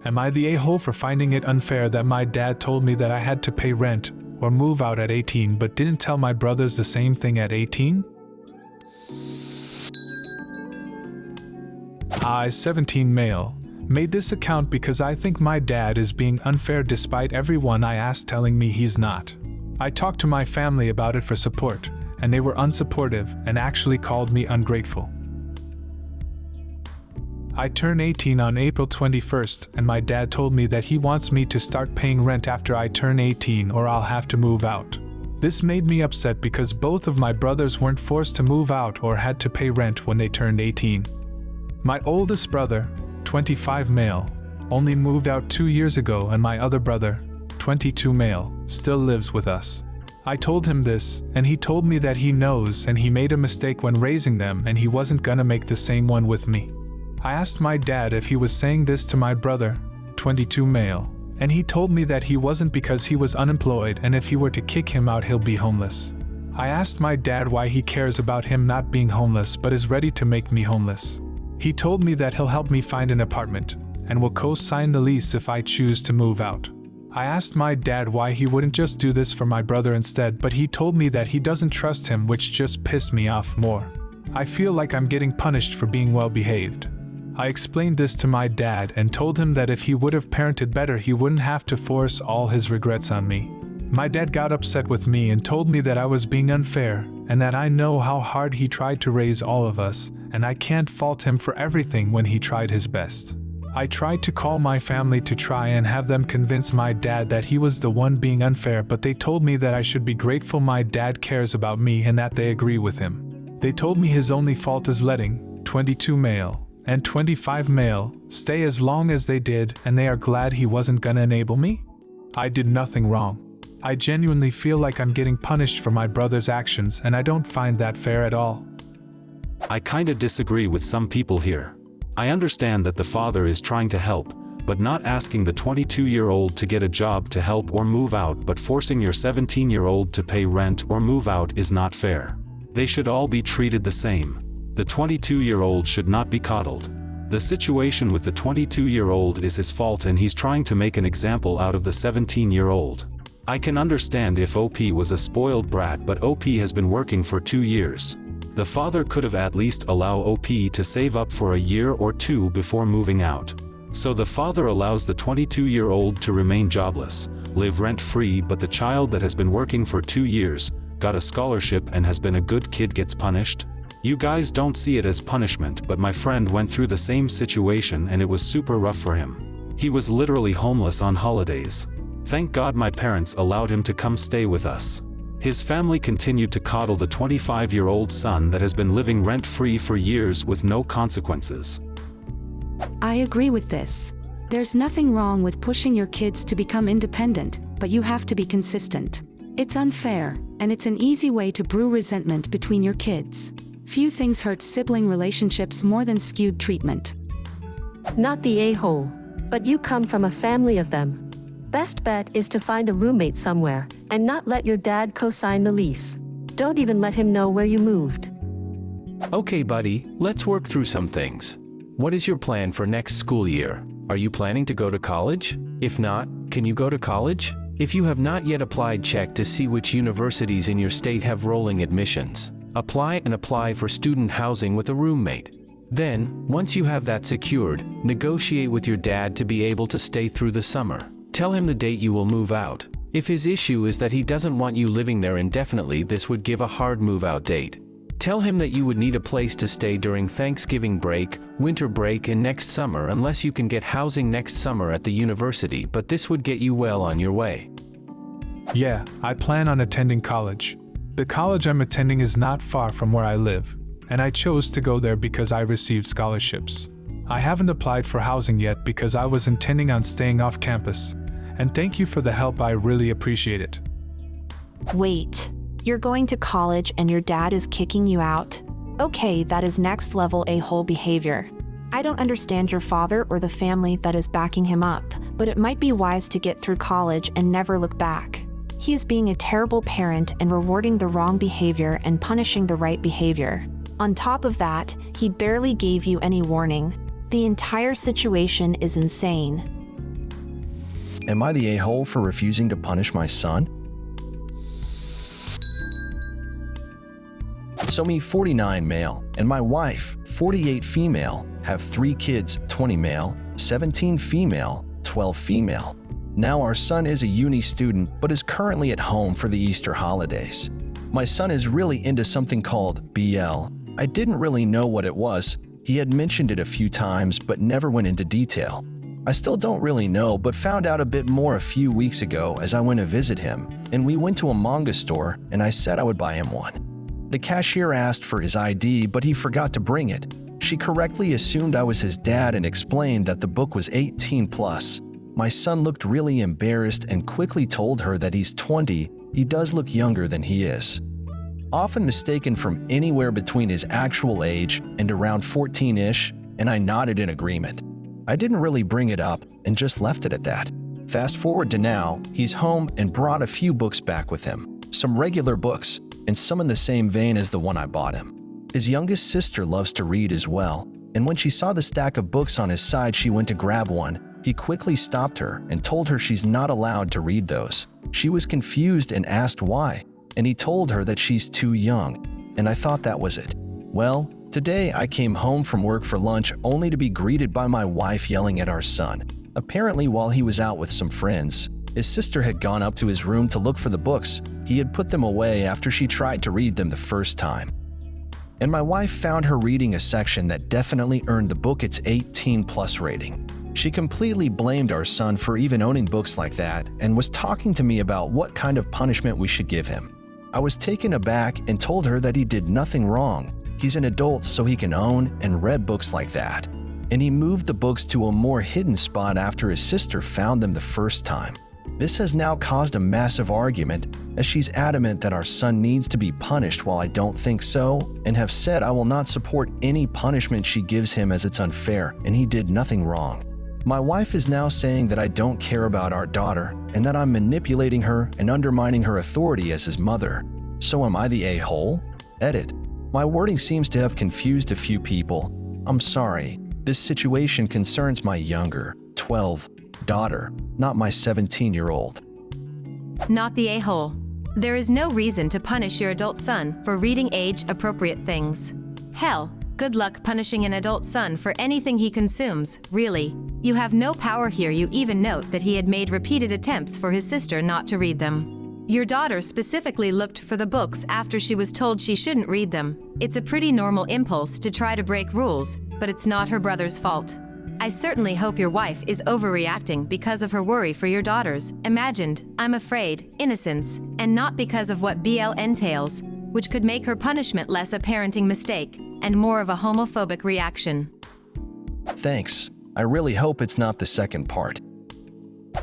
Am I the a-hole for finding it unfair that my dad told me that I had to pay rent or move out at 18 but didn't tell my brothers the same thing at 18? I, 17 male, made this account because I think my dad is being unfair despite everyone I asked telling me he's not. I talked to my family about it for support, and they were unsupportive and actually called me ungrateful. I turn 18 on April 21st, and my dad told me that he wants me to start paying rent after I turn 18 or I'll have to move out. This made me upset because both of my brothers weren't forced to move out or had to pay rent when they turned 18. My oldest brother, 25 male, only moved out 2 years ago, and my other brother, 22 male, still lives with us. I told him this, and he told me that he knows and he made a mistake when raising them and he wasn't gonna make the same one with me. I asked my dad if he was saying this to my brother, 22 male, and he told me that he wasn't because he was unemployed and if he were to kick him out he'll be homeless. I asked my dad why he cares about him not being homeless but is ready to make me homeless. He told me that he'll help me find an apartment and will co-sign the lease if I choose to move out. I asked my dad why he wouldn't just do this for my brother instead, but he told me that he doesn't trust him, which just pissed me off more. I feel like I'm getting punished for being well behaved. I explained this to my dad and told him that if he would have parented better he wouldn't have to force all his regrets on me. My dad got upset with me and told me that I was being unfair and that I know how hard he tried to raise all of us, and I can't fault him for everything when he tried his best. I tried to call my family to try and have them convince my dad that he was the one being unfair, but they told me that I should be grateful my dad cares about me and that they agree with him. They told me his only fault is letting 22 male and 25 male stay as long as they did, and they are glad he wasn't gonna enable me? I did nothing wrong. I genuinely feel like I'm getting punished for my brother's actions, and I don't find that fair at all. I kinda disagree with some people here. I understand that the father is trying to help, but not asking the 22-year-old to get a job to help or move out but forcing your 17-year-old to pay rent or move out is not fair. They should all be treated the same. The 22-year-old should not be coddled. The situation with the 22-year-old is his fault and he's trying to make an example out of the 17-year-old. I can understand if OP was a spoiled brat, but OP has been working for 2 years. The father could have at least allowed OP to save up for a year or two before moving out. So the father allows the 22-year-old to remain jobless, live rent-free, but the child that has been working for 2 years, got a scholarship and has been a good kid gets punished? You guys don't see it as punishment, but my friend went through the same situation and it was super rough for him. He was literally homeless on holidays. Thank God my parents allowed him to come stay with us. His family continued to coddle the 25-year-old son that has been living rent-free for years with no consequences. I agree with this. There's nothing wrong with pushing your kids to become independent, but you have to be consistent. It's unfair, and it's an easy way to brew resentment between your kids. Few things hurt sibling relationships more than skewed treatment. Not the a-hole, but you come from a family of them. Best bet is to find a roommate somewhere, and not let your dad co-sign the lease. Don't even let him know where you moved. Okay, buddy, let's work through some things. What is your plan for next school year? Are you planning to go to college? If not, can you go to college? If you have not yet applied, check to see which universities in your state have rolling admissions. Apply for student housing with a roommate. Then, once you have that secured, negotiate with your dad to be able to stay through the summer. Tell him the date you will move out. If his issue is that he doesn't want you living there indefinitely, this would give a hard move-out date. Tell him that you would need a place to stay during Thanksgiving break, winter break, and next summer unless you can get housing next summer at the university, but this would get you well on your way. Yeah, I plan on attending college. The college I'm attending is not far from where I live, and I chose to go there because I received scholarships. I haven't applied for housing yet because I was intending on staying off campus, and thank you for the help, I really appreciate it. Wait, you're going to college and your dad is kicking you out? Okay, that is next level a-hole behavior. I don't understand your father or the family that is backing him up, but it might be wise to get through college and never look back. He is being a terrible parent and rewarding the wrong behavior and punishing the right behavior. On top of that, he barely gave you any warning. The entire situation is insane. Am I the a-hole for refusing to punish my son? So me, 49 male, and my wife, 48 female, have 3 kids, 20 male, 17 female, 12 female. Now our son is a uni student but is currently at home for the Easter holidays. My son is really into something called BL. I didn't really know what it was. He had mentioned it a few times but never went into detail. I still don't really know, but found out a bit more a few weeks ago as I went to visit him, and we went to a manga store and I said I would buy him one. The cashier asked for his ID, but he forgot to bring it. She correctly assumed I was his dad and explained that the book was 18 plus. My son looked really embarrassed and quickly told her that he's 20, he does look younger than he is. Often mistaken from anywhere between his actual age and around 14-ish, and I nodded in agreement. I didn't really bring it up and just left it at that. Fast forward to now, he's home and brought a few books back with him. Some regular books, and some in the same vein as the one I bought him. His youngest sister loves to read as well, and when she saw the stack of books on his side, she went to grab one. He quickly stopped her and told her she's not allowed to read those. She was confused and asked why, and he told her that she's too young, and I thought that was it. Well, today I came home from work for lunch only to be greeted by my wife yelling at our son. Apparently, while he was out with some friends, his sister had gone up to his room to look for the books. He had put them away after she tried to read them the first time. And my wife found her reading a section that definitely earned the book its 18 plus rating. She completely blamed our son for even owning books like that and was talking to me about what kind of punishment we should give him. I was taken aback and told her that he did nothing wrong. He's an adult, so he can own and read books like that. And he moved the books to a more hidden spot after his sister found them the first time. This has now caused a massive argument, as she's adamant that our son needs to be punished while I don't think so, and have said I will not support any punishment she gives him as it's unfair and he did nothing wrong. My wife is now saying that I don't care about our daughter and that I'm manipulating her and undermining her authority as his mother. So am I the a-hole? Edit. My wording seems to have confused a few people. I'm sorry. This situation concerns my younger, 12, daughter, not my 17-year-old. Not the a-hole. There is no reason to punish your adult son for reading age-appropriate things. Hell, good luck punishing an adult son for anything he consumes, really. You have no power here. You even note that he had made repeated attempts for his sister not to read them. Your daughter specifically looked for the books after she was told she shouldn't read them. It's a pretty normal impulse to try to break rules, but it's not her brother's fault. I certainly hope your wife is overreacting because of her worry for your daughter's imagined, I'm afraid, innocence, and not because of what BL entails, which could make her punishment less a parenting mistake and more of a homophobic reaction. Thanks. I really hope it's not the second part.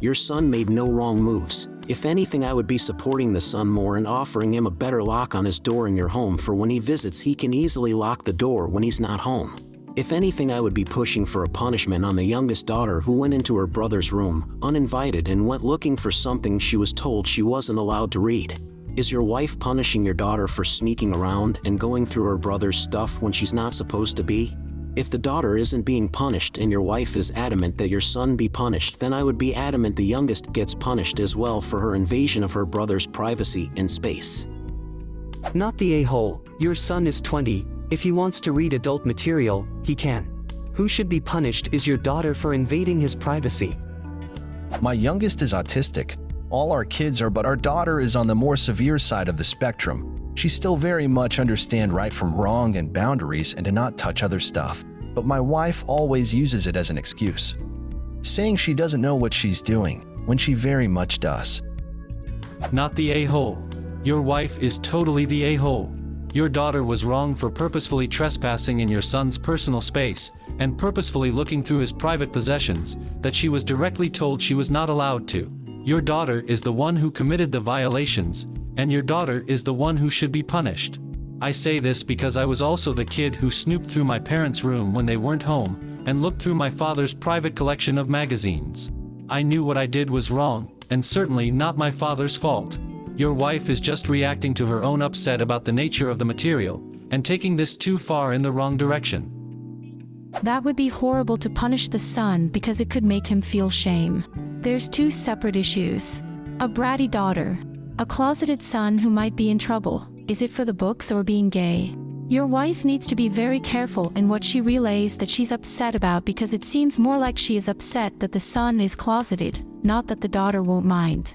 Your son made no wrong moves. If anything, I would be supporting the son more and offering him a better lock on his door in your home, for when he visits he can easily lock the door when he's not home. If anything, I would be pushing for a punishment on the youngest daughter who went into her brother's room, uninvited, and went looking for something she was told she wasn't allowed to read. Is your wife punishing your daughter for sneaking around and going through her brother's stuff when she's not supposed to be? If the daughter isn't being punished and your wife is adamant that your son be punished, then I would be adamant the youngest gets punished as well for her invasion of her brother's privacy and space. Not the a-hole. Your son is 20. If he wants to read adult material, he can. Who should be punished is your daughter for invading his privacy. My youngest is autistic. All our kids are, but our daughter is on the more severe side of the spectrum. She still very much understands right from wrong and boundaries and to not touch other stuff. But my wife always uses it as an excuse, saying she doesn't know what she's doing, when she very much does. Not the a-hole. Your wife is totally the a-hole. Your daughter was wrong for purposefully trespassing in your son's personal space and purposefully looking through his private possessions that she was directly told she was not allowed to. Your daughter is the one who committed the violations, and your daughter is the one who should be punished. I say this because I was also the kid who snooped through my parents' room when they weren't home and looked through my father's private collection of magazines. I knew what I did was wrong, and certainly not my father's fault. Your wife is just reacting to her own upset about the nature of the material, and taking this too far in the wrong direction. That would be horrible to punish the son because it could make him feel shame. There's two separate issues. A bratty daughter. A closeted son who might be in trouble. Is it for the books or being gay? Your wife needs to be very careful in what she relays that she's upset about, because it seems more like she is upset that the son is closeted, not that the daughter won't mind.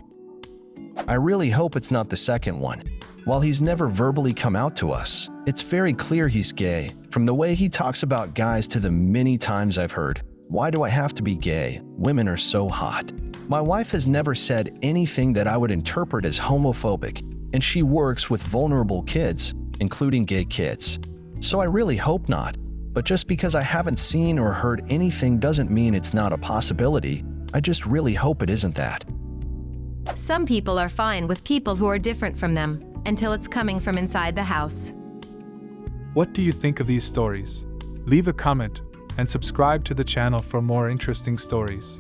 I really hope it's not the second one. While he's never verbally come out to us, it's very clear he's gay, from the way he talks about guys to the many times I've heard, "Why do I have to be gay? Women are so hot." My wife has never said anything that I would interpret as homophobic, and she works with vulnerable kids, including gay kids. So I really hope not, but just because I haven't seen or heard anything doesn't mean it's not a possibility. I just really hope it isn't that. Some people are fine with people who are different from them, until it's coming from inside the house. What do you think of these stories? Leave a comment and subscribe to the channel for more interesting stories.